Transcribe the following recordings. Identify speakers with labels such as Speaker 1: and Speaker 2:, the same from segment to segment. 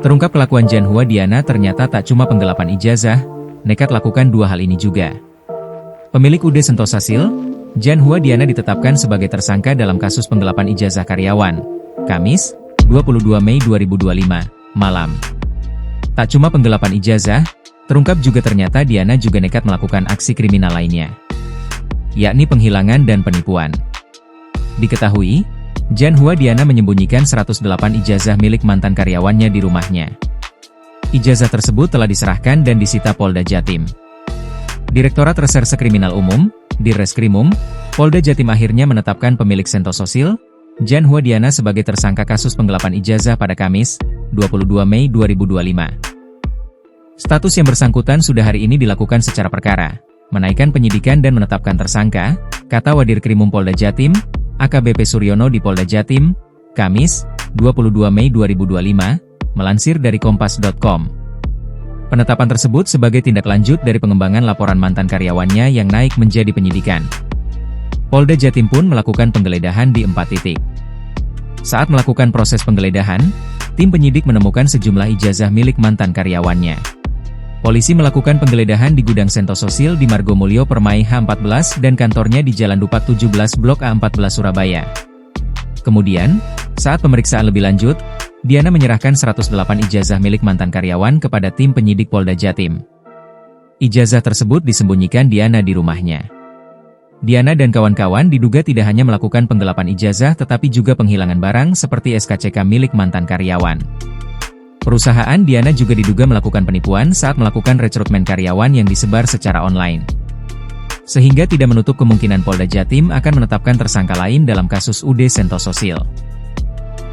Speaker 1: Terungkap kelakuan Janhua Diana ternyata tak cuma penggelapan ijazah, nekat lakukan dua hal ini juga. Pemilik UD Sentosa Sil, Janhua Diana ditetapkan sebagai tersangka dalam kasus penggelapan ijazah karyawan. Kamis, 22 Mei 2025, malam. Tak cuma penggelapan ijazah, terungkap juga ternyata Diana juga nekat melakukan aksi kriminal lainnya, yakni penghilangan dan penipuan. Diketahui, Janhua Diana menyembunyikan 108 ijazah milik mantan karyawannya di rumahnya. Ijazah tersebut telah diserahkan dan disita Polda Jatim. Direktorat Reserse Kriminal Umum, Dirreskrimum, Polda Jatim akhirnya menetapkan pemilik Sentosa Sil, Janhua Diana sebagai tersangka kasus penggelapan ijazah pada Kamis, 22 Mei 2025. Status yang bersangkutan sudah hari ini dilakukan secara perkara, menaikkan penyidikan dan menetapkan tersangka, kata Wadirkrimum Polda Jatim, AKBP Suryono di Polda Jatim, Kamis, 22 Mei 2025, melansir dari Kompas.com. Penetapan tersebut sebagai tindak lanjut dari pengembangan laporan mantan karyawannya yang naik menjadi penyidikan. Polda Jatim pun melakukan penggeledahan di 4 titik. Saat melakukan proses penggeledahan, tim penyidik menemukan sejumlah ijazah milik mantan karyawannya. Polisi melakukan penggeledahan di gudang Sentosa Sil di Margomulyo Permai H14 dan kantornya di Jalan Dupak 17 Blok A14 Surabaya. Kemudian, saat pemeriksaan lebih lanjut, Diana menyerahkan 108 ijazah milik mantan karyawan kepada tim penyidik Polda Jatim. Ijazah tersebut disembunyikan Diana di rumahnya. Diana dan kawan-kawan diduga tidak hanya melakukan penggelapan ijazah tetapi juga penghilangan barang seperti SKCK milik mantan karyawan. Perusahaan Diana juga diduga melakukan penipuan saat melakukan rekrutmen karyawan yang disebar secara online. Sehingga tidak menutup kemungkinan Polda Jatim akan menetapkan tersangka lain dalam kasus UD Sentosa Sil.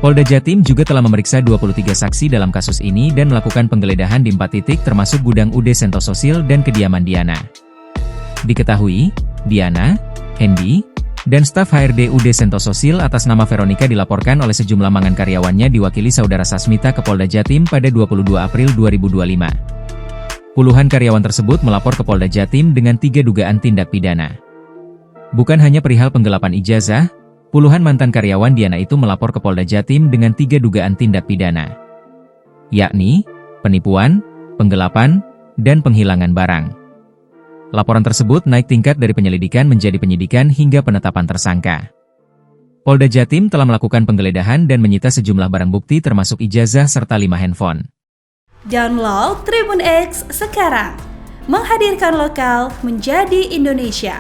Speaker 1: Polda Jatim juga telah memeriksa 23 saksi dalam kasus ini dan melakukan penggeledahan di 4 titik termasuk gudang UD Sentosa Sil dan kediaman Diana. Diketahui, Diana, Hendy, dan staf HRD UD Sentosa Sil atas nama Veronica dilaporkan oleh sejumlah mangan karyawannya diwakili saudara Sasmita ke Polda Jatim pada 22 April 2025. Puluhan karyawan tersebut melapor ke Polda Jatim dengan 3 dugaan tindak pidana. Bukan hanya perihal penggelapan ijazah, puluhan mantan karyawan Diana itu melapor ke Polda Jatim dengan 3 dugaan tindak pidana, yakni penipuan, penggelapan, dan penghilangan barang. Laporan tersebut naik tingkat dari penyelidikan menjadi penyidikan hingga penetapan tersangka. Polda Jatim telah melakukan penggeledahan dan menyita sejumlah barang bukti termasuk ijazah serta 5 handphone.
Speaker 2: Download Tribun X sekarang, menghadirkan lokal menjadi Indonesia.